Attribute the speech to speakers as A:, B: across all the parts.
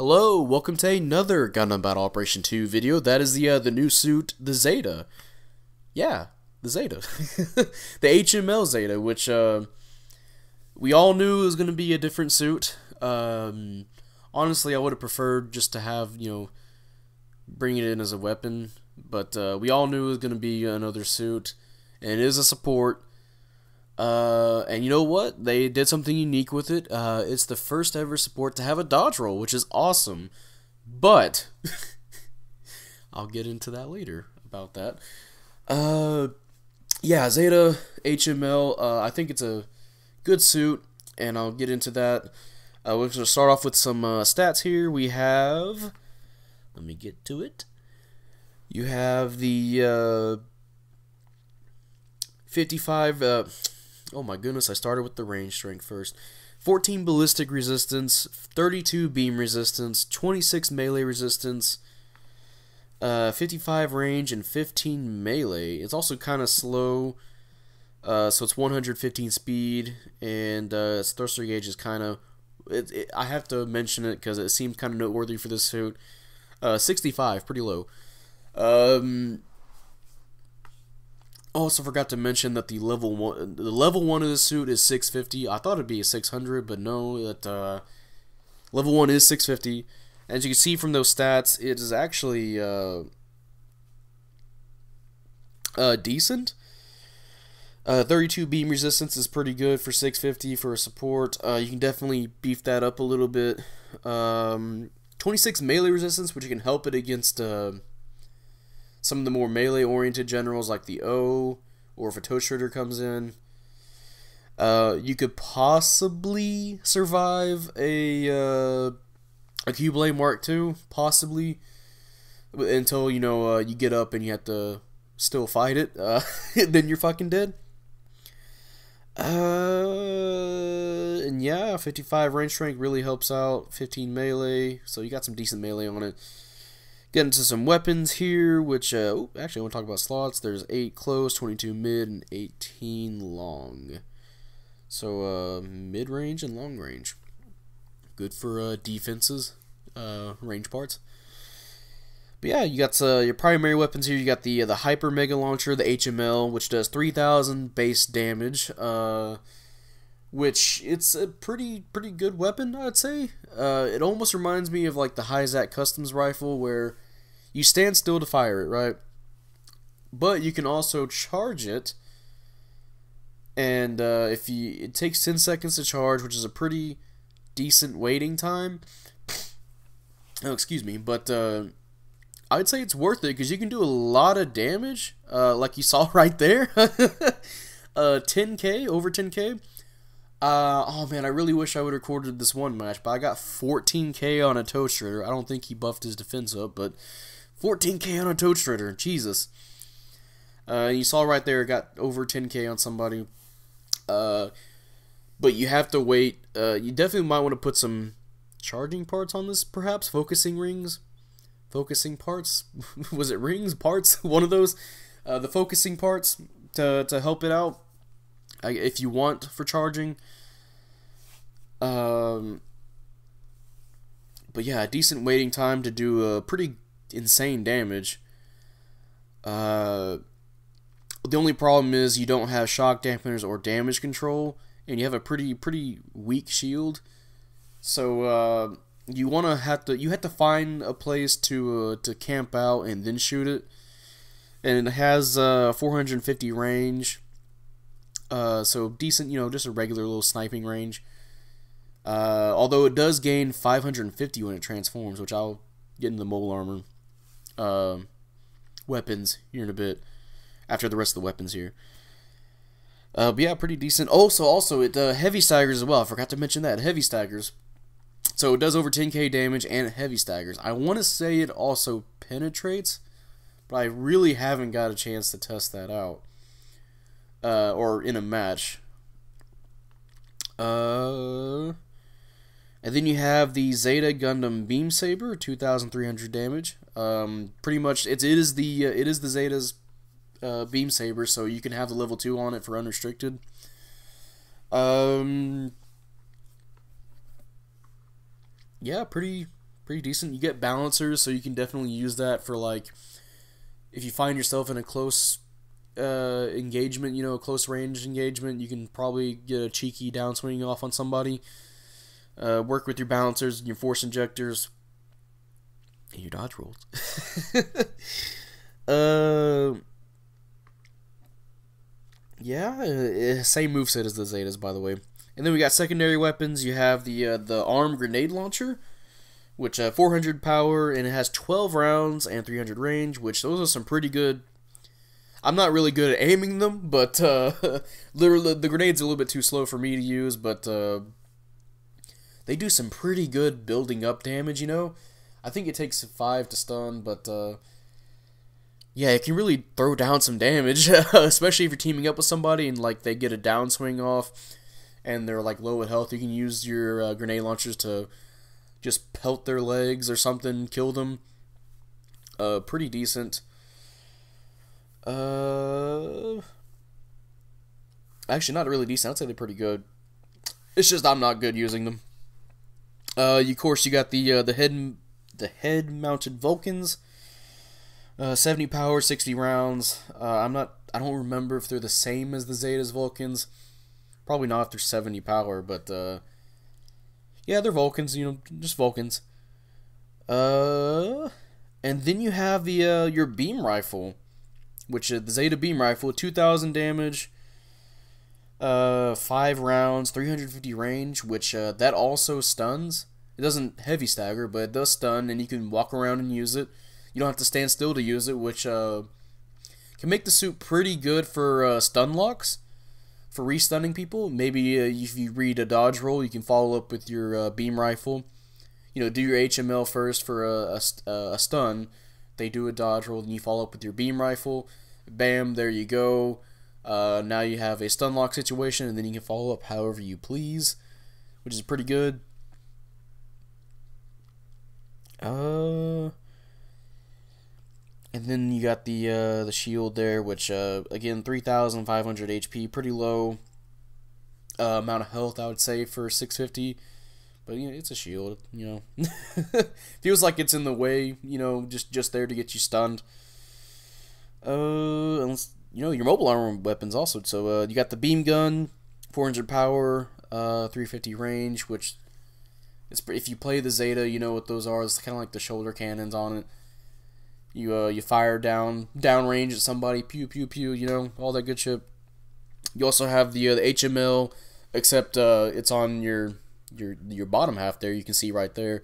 A: Hello, welcome to another Gundam Battle Operation 2 video. That is the new suit, the Zeta. Yeah, the Zeta. The HML Zeta, which we all knew was going to be a different suit. Honestly, I would have preferred just to have, bring it in as a weapon. But we all knew it was going to be another suit. And it is a support. And you know what? They did something unique with it. It's the first ever support to have a dodge roll, which is awesome. But I'll get into that later about that. Yeah, Zeta HML. I think it's a good suit, and I'll get into that. We're going to start off with some stats here. We have. Let me get to it. You have the 55. Oh my goodness, I started with the range strength first. 14 ballistic resistance, 32 beam resistance, 26 melee resistance, 55 range, and 15 melee. It's also kind of slow, so it's 115 speed, and its thruster gauge is kind of... I have to mention it because it seems kind of noteworthy for this suit. 65, pretty low. Also forgot to mention that the level one of the suit is 650. I thought it'd be a 600, but no, level 1 is 650. As you can see from those stats, it is actually decent. 32 beam resistance is pretty good for 650 for a support. You can definitely beef that up a little bit. 26 melee resistance, which can help it against some of the more melee-oriented generals like the O, or if a Toe Shredder comes in. You could possibly survive a Q-Blade Mark II, possibly, until, you get up and you have to still fight it. Then you're fucking dead. And yeah, 55 range strength really helps out. 15 melee, so you got some decent melee on it. Get into some weapons here, which, actually I want to talk about slots. There's 8 close, 22 mid, and 18 long. So, mid-range and long-range. Good for defenses, range parts. But yeah, you got your primary weapons here. You got the Hyper Mega Launcher, the HML, which does 3,000 base damage, which it's a pretty good weapon, I'd say. It almost reminds me of like the Hyzak Customs Rifle, where you stand still to fire it, right? But you can also charge it, and it takes 10 seconds to charge, which is a pretty decent waiting time. Oh, excuse me, but I'd say it's worth it because you can do a lot of damage, like you saw right there. 10k, over 10k. Oh man, I really wish I would have recorded this one match, but I got 14k on a Toe Shredder. I don't think he buffed his defense up, but 14k on a Toe Shredder, Jesus. You saw right there, it got over 10k on somebody. But you have to wait. You definitely might want to put some charging parts on this, perhaps. Focusing rings. Focusing parts. Was it rings? Parts? One of those. The focusing parts to help it out. If you want for charging. But yeah, a decent waiting time to do a pretty insane damage. The only problem is you don't have shock dampeners or damage control, and you have a pretty weak shield. So you have to find a place to camp out and then shoot it. And it has 450 range. So decent, just a regular little sniping range. Although it does gain 550 when it transforms, which I'll get into the mobile armor weapons here in a bit, after the rest of the weapons here. But yeah, pretty decent. Also it heavy staggers as well. I forgot to mention that, heavy staggers. So it does over 10k damage and heavy staggers. I want to say it also penetrates, but I really haven't got a chance to test that out. Or in a match. And then you have the Zeta Gundam Beam Saber, 2,300 damage. Pretty much, it is the Zeta's Beam Saber, so you can have the level 2 on it for unrestricted. Yeah, pretty pretty decent. You get balancers, so you can definitely use that for, like, if you find yourself in a close engagement, you know, a close range engagement, you can probably get a cheeky downswing off on somebody. Work with your balancers and your force injectors and your dodge rolls. Yeah, same moveset as the Zetas, by the way. And then we got secondary weapons. You have the armed grenade launcher, which 400 power, and it has 12 rounds and 300 range, which those are some pretty good. I'm not really good at aiming them, but literally the grenades are a little bit too slow for me to use, but they do some pretty good building up damage, you know? I think it takes 5 to stun, but yeah, it can really throw down some damage, especially if you're teaming up with somebody and like they get a downswing off and they're like low at health. You can use your grenade launchers to just pelt their legs or something, kill them. Pretty decent. Actually, not really decent. I'd say they're pretty good. It's just I'm not good using them. Of course, you got the head mounted Vulcans. 70 power, 60 rounds. I don't remember if they're the same as the Zeta's Vulcans. Probably not if they're 70 power, but yeah, they're Vulcans, you know, just Vulcans. And then you have the your beam rifle, which is the Zeta beam rifle, 2,000 damage, 5 rounds, 350 range, which that also stuns. It doesn't heavy stagger, but it does stun, and you can walk around and use it. You don't have to stand still to use it, which can make the suit pretty good for stun locks, for restunning people. Maybe if you read a dodge roll, you can follow up with your beam rifle. You know, do your HML first for a stun. They do a dodge roll, and you follow up with your beam rifle. Bam, there you go. Now you have a stun lock situation, and then you can follow up however you please, which is pretty good. And then you got the shield there, which again 3,500 HP, pretty low amount of health, I would say, for 650. But you know, it's a shield, you know. Feels like it's in the way, you know, just there to get you stunned. Unless, you know, your mobile armor weapons also. So you got the beam gun, 400 power, 350 range, which if you play the Zeta, you know what those are. It's kind of like the shoulder cannons on it. You fire down range at somebody, pew pew pew, you know, all that good shit. You also have the HML, except it's on your bottom half there. You can see right there.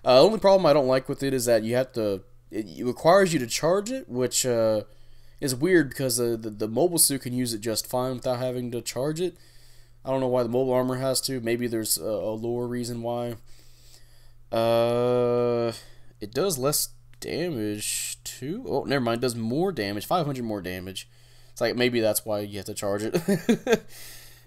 A: The only problem I don't like with it is that you have to. It requires you to charge it, which is weird because the mobile suit can use it just fine without having to charge it. I don't know why the mobile armor has to. Maybe there's a lore reason why. It does less damage too. Oh, never mind. It does more damage. 500 more damage. It's like maybe that's why you have to charge it.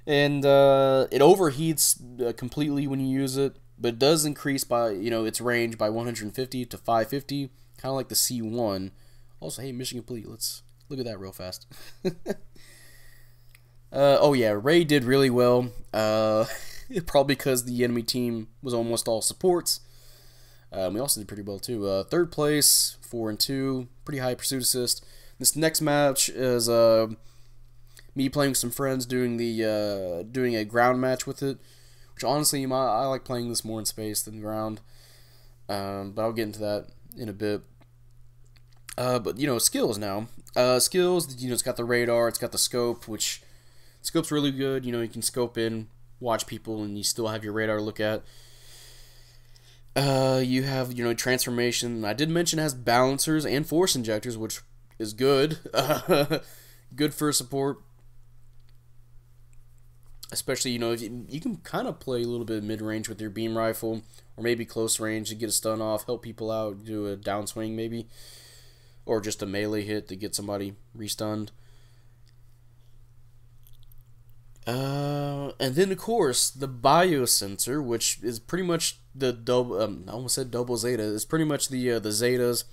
A: And it overheats completely when you use it, but it does increase by, you know, its range by 150 to 550, kind of like the C1. Also, hey, mission complete. Let's look at that real fast. Oh yeah, Ray did really well. Probably because the enemy team was almost all supports. We also did pretty well too. Third place, 4 and 2, pretty high pursuit assist. This next match is me playing with some friends doing a ground match with it, which honestly I like playing this more in space than ground. But I'll get into that in a bit. But you know, skills now. Skills, you know, it's got the radar, it's got the scope, which scope's really good. You know, you can scope in, watch people, and you still have your radar to look at. You have, you know, transformation. I did mention it has balancers and force injectors, which is good. Good for support. Especially, you know, if you can kind of play a little bit of mid-range with your beam rifle, or maybe close range to get a stun off, help people out, do a downswing maybe, or just a melee hit to get somebody restunned. And then of course the biosensor, which is pretty much the double. I almost said double Zeta. It's pretty much the Zetas.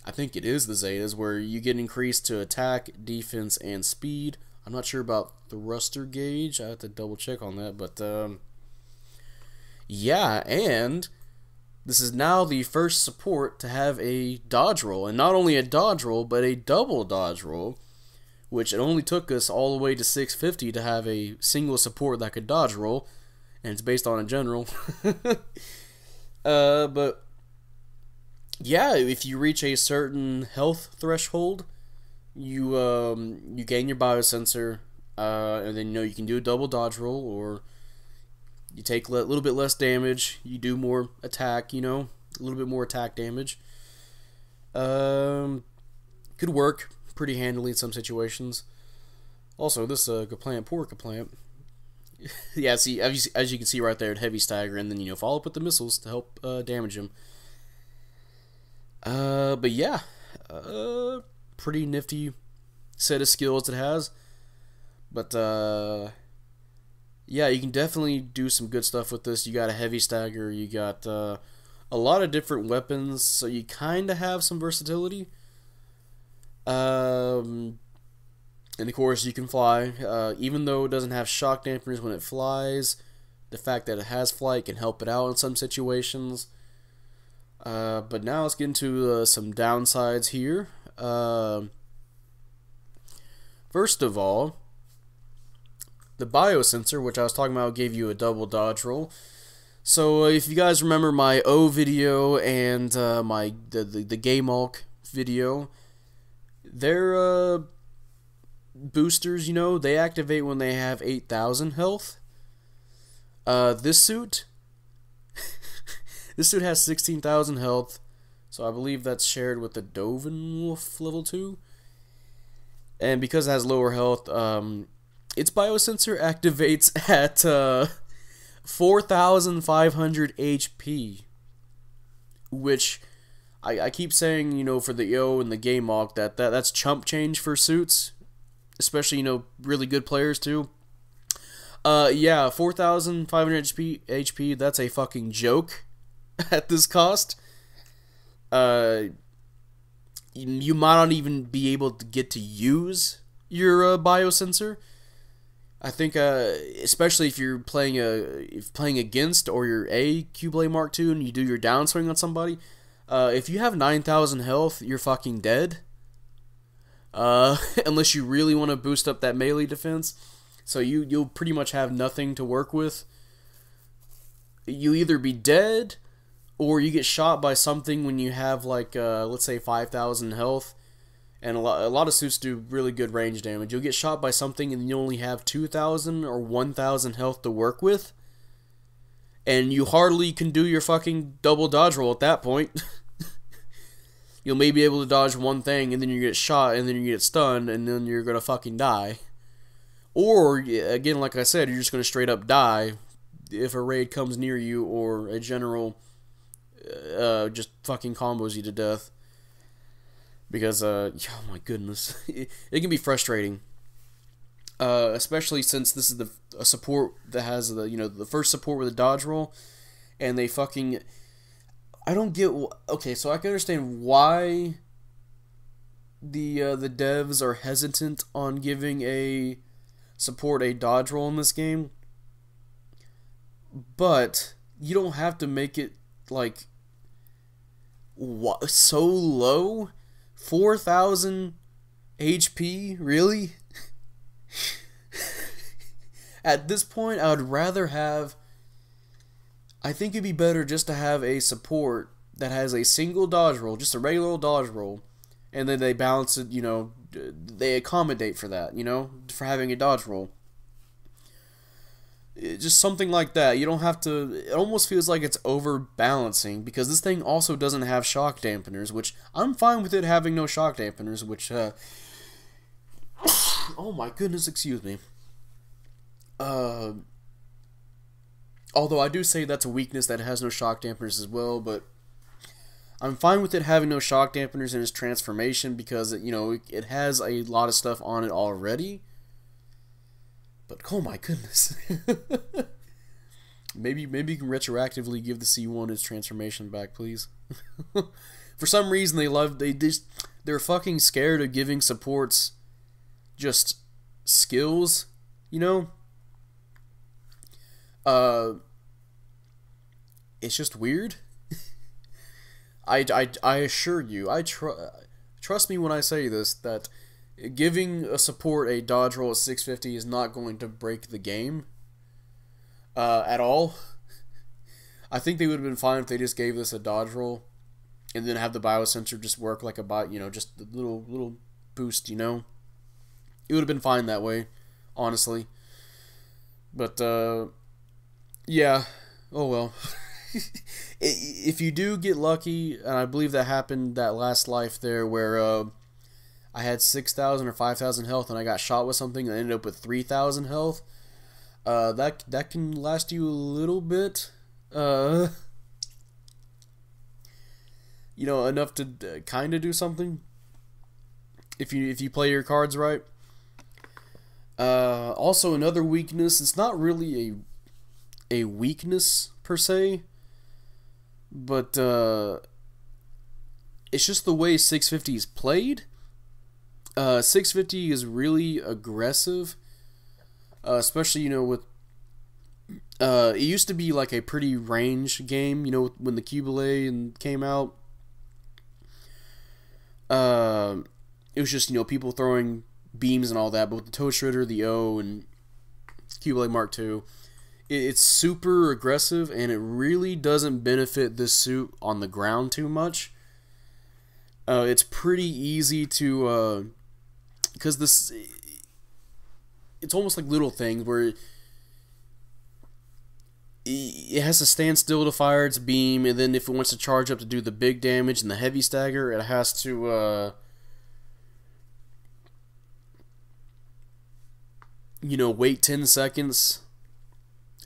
A: I think it is the Zetas where you get increased to attack, defense, and speed. I'm not sure about thruster gauge. I have to double check on that, but yeah, and This is now the first support to have a dodge roll, and not only a dodge roll, but a double dodge roll, which it only took us all the way to 650 to have a single support that could dodge roll, and it's based on a general. But yeah, if you reach a certain health threshold, you gain your biosensor, and then you can do a double dodge roll, or you take a little bit less damage, you do more attack, a little bit more attack damage. Could work pretty handily in some situations. Also, this Kaplant, poor Kaplant. Yeah, see, as you can see right there, heavy stagger, and then follow up with the missiles to help damage him. But yeah, pretty nifty set of skills it has. But yeah, you can definitely do some good stuff with this. You got a heavy stagger, you got a lot of different weapons, so you kind of have some versatility. And of course, you can fly. Even though it doesn't have shock dampeners when it flies, the fact that it has flight can help it out in some situations. But now let's get into some downsides here. First of all, the biosensor, which I was talking about, gave you a double dodge roll. So if you guys remember my O video and the Game Hulk video, their boosters, they activate when they have 8,000 health. This suit has 16,000 health, so I believe that's shared with the Dovin Wolf level 2. And because it has lower health, its biosensor activates at 4,500 HP, which I keep saying, for the EO and the Game Hulk, that's chump change for suits, especially, really good players too. Yeah, 4,500 HP, that's a fucking joke at this cost. You might not even be able to get to use your biosensor. I think, especially if you're playing against, or you're a Q-Blade Mark II and you do your downswing on somebody, if you have 9,000 health, you're fucking dead. Unless you really want to boost up that melee defense, so you'll pretty much have nothing to work with. You either be dead, or you get shot by something when you have let's say 5,000 health. And a lot of suits do really good range damage. You'll get shot by something and you only have 2,000 or 1,000 health to work with. And you hardly can do your fucking double dodge roll at that point. You'll maybe be able to dodge one thing, and then you get shot, and then you get stunned, and then you're gonna fucking die. Or, again, like I said, you're just gonna straight up die if a raid comes near you, or a general just fucking combos you to death. Because, oh my goodness, it can be frustrating. Especially since this is a support that has the first support with a dodge roll, and they fucking, I don't get. Okay, so I can understand why the devs are hesitant on giving a support a dodge roll in this game, but you don't have to make it so low. 4,000 HP, really? At this point, I would rather have, I think it'd be better just to have a support that has a single dodge roll, just a regular old dodge roll, and then they balance it, they accommodate for that, for having a dodge roll. Just something like that. You don't have to. It almost feels like it's overbalancing, because this thing also doesn't have shock dampeners, which I'm fine with it having no shock dampeners, which oh my goodness, excuse me. Although I do say that's a weakness that it has no shock dampeners as well, but I'm fine with it having no shock dampeners in its transformation, because it has a lot of stuff on it already. But oh my goodness. maybe you can retroactively give the C1 its transformation back, please. For some reason they're fucking scared of giving supports just skills, It's just weird. I assure you, trust me when I say this, that giving a support a dodge roll at 650 is not going to break the game at all. I think they would have been fine if they just gave this a dodge roll and then have the biosensor just work like a just a little boost, It would have been fine that way, honestly. But yeah, oh well. If you do get lucky, and I believe that happened that last life there where I had 6,000 or 5,000 health and I got shot with something and I ended up with 3,000 health, that can last you a little bit. Enough to kind of do something if you play your cards right. Also, another weakness. It's not really a weakness per se, but it's just the way 650 is played. 650 is really aggressive, especially with. It used to be like a pretty range game, when the Cubile came out. It was just, people throwing beams and all that, but with the Toe Shredder, the O, and Cubile Mark II, it's super aggressive, and it really doesn't benefit this suit on the ground too much. It's pretty easy to, because it's almost like little things where it has to stand still to fire its beam, and then if it wants to charge up to do the big damage and the heavy stagger, it has to wait 10 seconds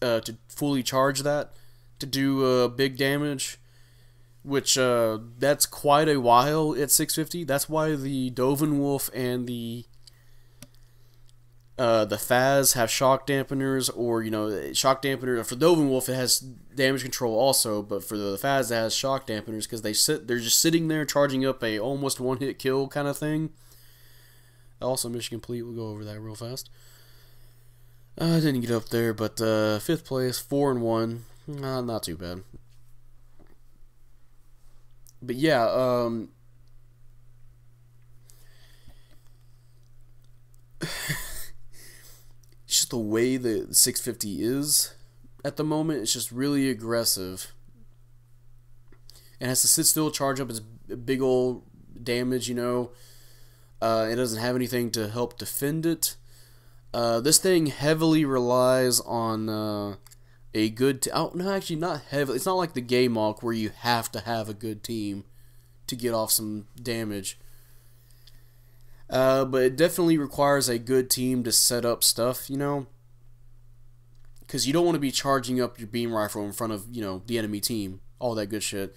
A: to fully charge that to do big damage, which that's quite a while at 650. That's why the Dovenwolf and the Faz have shock dampeners, or shock dampener. For Dovenwolf, it has damage control also, but for the Faz, it has shock dampeners because they're just sitting there charging up a almost one-hit kill kind of thing. Also, mission complete. We'll go over that real fast. I didn't get up there, but 5th place, 4-1, not too bad. But yeah, it's just the way the 650 is at the moment. It's just really aggressive. It has to sit still, charge up its big old damage, It doesn't have anything to help defend it. This thing heavily relies on a good no, actually not heavily. It's not like the Gay Malk where you have to have a good team to get off some damage. But it definitely requires a good team to set up stuff, because you don't want to be charging up your beam rifle in front of, the enemy team. All that good shit.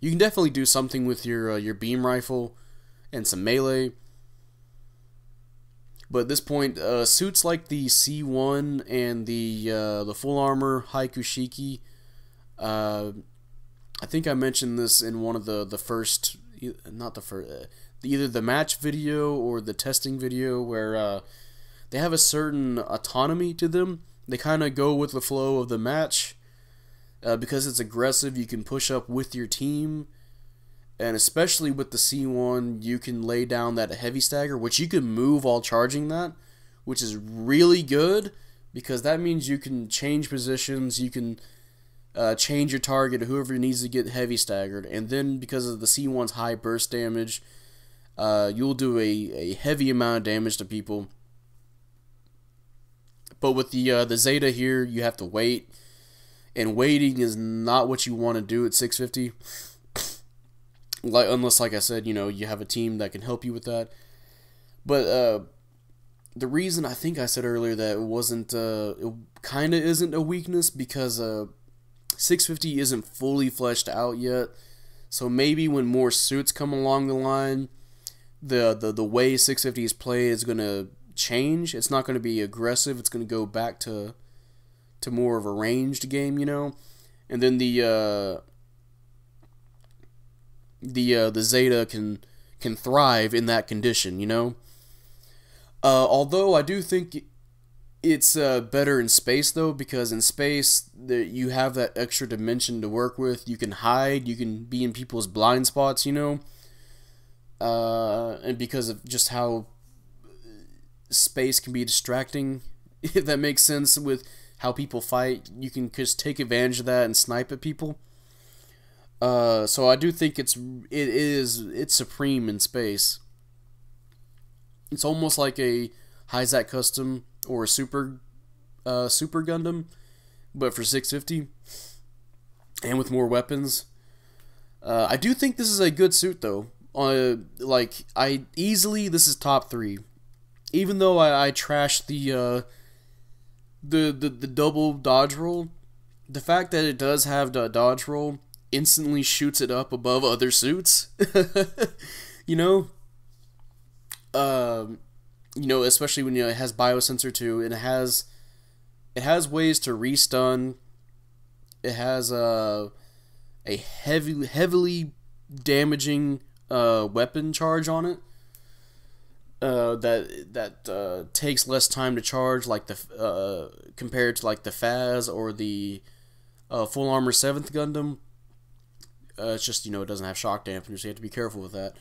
A: You can definitely do something with your beam rifle and some melee. But at this point, suits like the C1 and the full armor Haikushiki, I think I mentioned this in one of the first, not the first, either the match video or the testing video, where they have a certain autonomy to them. They kind of go with the flow of the match. Because it's aggressive, you can push up with your team. And especially with the C1, you can lay down that heavy stagger, which you can move while charging that, which is really good, because that means you can change positions, you can change your target to whoever needs to get heavy staggered, and then because of the C1's high burst damage, you'll do a heavy amount of damage to people. But with the Zeta here, you have to wait, and waiting is not what you want to do at 650. Unless, like I said, you have a team that can help you with that. But the reason I think I said earlier that it wasn't, it kind of isn't a weakness, because 650 isn't fully fleshed out yet. So maybe when more suits come along the line, the way 650 is played is going to change. It's not going to be aggressive. It's going to go back to more of a ranged game, And then the Zeta can thrive in that condition, Although I do think It's better in space though, because in space you have that extra dimension to work with. You can hide, you can be in people's blind spots, you know. And because of just how space can be distracting, if that makes sense, with how people fight, you can just take advantage of that and snipe at people. So I do think it's supreme in space. It's almost like a Zeta Custom or a Super Gundam, but for 650 and with more weapons. I do think this is a good suit though. This is top 3. Even though I trashed the double dodge roll, the fact that it does have the dodge roll instantly shoots it up above other suits. You know, especially when it has biosensor too, and it has ways to restun. It has a heavily damaging weapon charge on it. That takes less time to charge, like compared to like the Phaz or the Full Armor 7th Gundam. It's just, it doesn't have shock dampeners, so you have to be careful with that.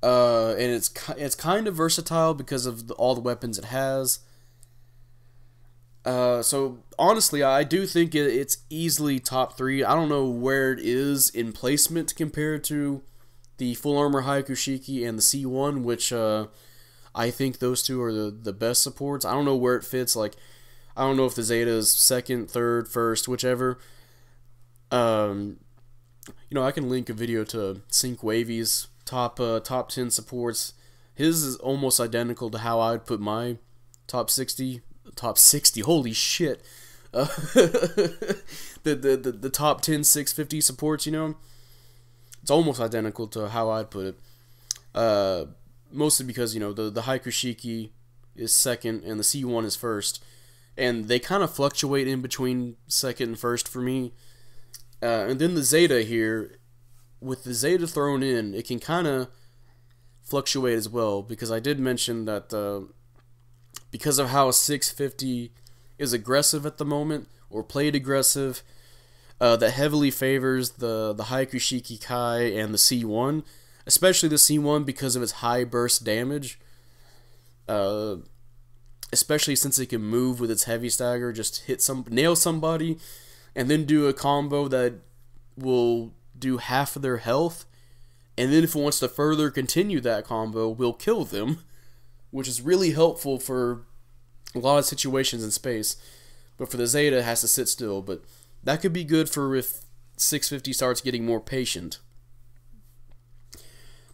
A: And it's kind of versatile because of all the weapons it has. So honestly, I do think it's easily top 3. I don't know where it is in placement compared to the Full Armor Hayakushiki and the C1, which I think those two are the best supports. I don't know where it fits. Like, I don't know if the Zeta is second, third, first, whichever. I can link a video to Sync Wavy's top 10 supports. His is almost identical to how I'd put my top 60. Top 60, holy shit. The top 10 650 supports, it's almost identical to how I'd put it. Mostly because, the Hayakushiki is second and the C1 is first. And they kind of fluctuate in between second and first for me. And then the Zeta here, with the Zeta thrown in, it can kind of fluctuate as well. Because I did mention that because of how 650 is aggressive at the moment, or played aggressive, that heavily favors the Hayakushiki Kai and the C1, especially the C1 because of its high burst damage. Especially since it can move with its heavy stagger, just nail somebody, and then do a combo that will do half of their health, and then if it wants to further continue that combo, will kill them, which is really helpful for a lot of situations in space. But for the Zeta, it has to sit still, but that could be good for if 650 starts getting more patient.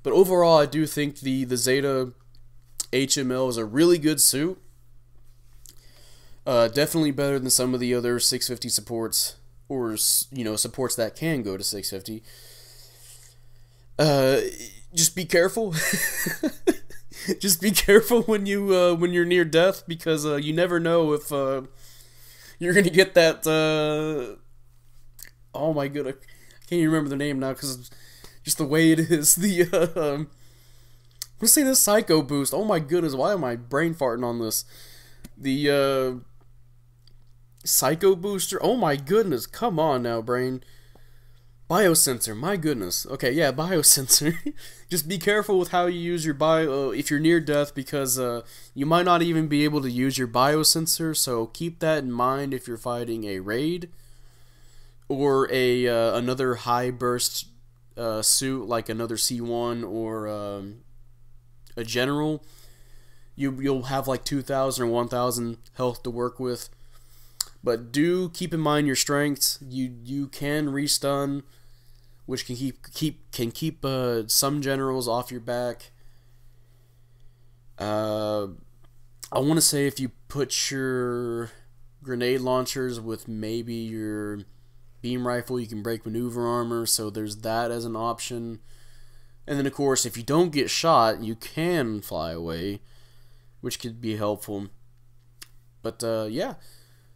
A: But overall, I do think the Zeta HML is a really good suit. Definitely better than some of the other 650 supports, or supports that can go to 650. Just be careful. Just be careful when you're near death, because you never know if you're gonna get that. Oh my goodness, I can't even remember the name now because just the way it is. Let's say the Psycho Boost. Oh my goodness, why am I brain farting on this? The Psycho Booster. Oh my goodness, come on now, brain. Biosensor, my goodness. Okay, yeah, biosensor. Just be careful with how you use your if you're near death, because you might not even be able to use your biosensor, so keep that in mind if you're fighting a raid or another high burst suit like another C1 or a general. You'll have like 2,000 or 1,000 health to work with. But do keep in mind your strengths. You can restun, which can keep some generals off your back. I want to say if you put your grenade launchers with maybe your beam rifle, you can break maneuver armor, so there's that as an option. And then of course, if you don't get shot, you can fly away, which could be helpful. But yeah.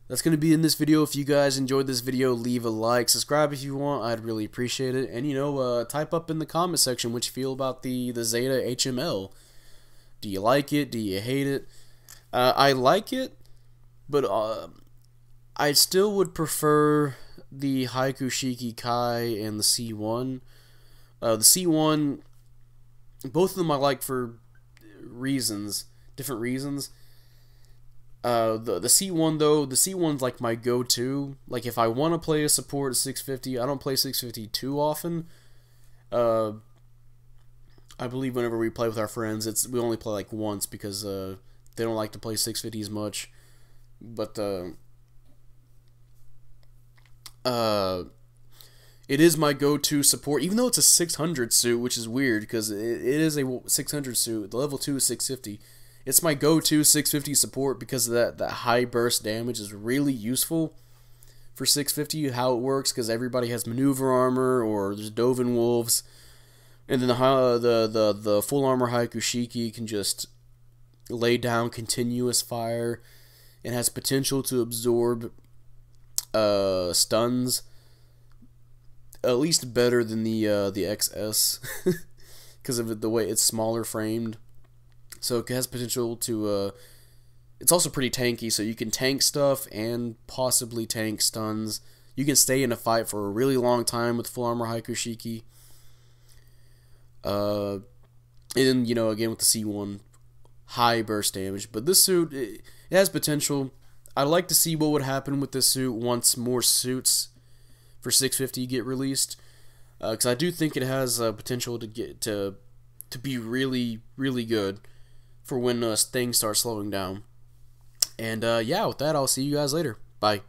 A: That's going to be in this video. If you guys enjoyed this video, leave a like, subscribe if you want. I'd really appreciate it. And, type up in the comment section what you feel about the Zeta HML. Do you like it? Do you hate it? I like it, But I still would prefer the Haikushiki Kai and the C1. The C1, both of them I like for different reasons. The C1 though, the C1's like my go-to. Like if I want to play a support at 650, I don't play 650 too often. I believe whenever we play with our friends, we only play like once because they don't like to play 650 as much. But it is my go-to support, even though it's a 600 suit, which is weird because it is a 600 suit. The level 2 is 650. It's my go-to 650 support because of that high burst damage is really useful for 650. How it works, because everybody has maneuver armor or there's Dovin wolves, and then the full armor Haikushiki can just lay down continuous fire and has potential to absorb stuns, at least better than the XS because of the way it's smaller framed. So it has potential to it's also pretty tanky, so you can tank stuff and possibly tank stuns. You can stay in a fight for a really long time with full armor Haikushiki. And then, again with the C1, high burst damage. But this suit, it has potential. I'd like to see what would happen with this suit once more suits for 650 get released, because I do think it has potential to be really, really good for when things start slowing down. And yeah, with that, I'll see you guys later. Bye.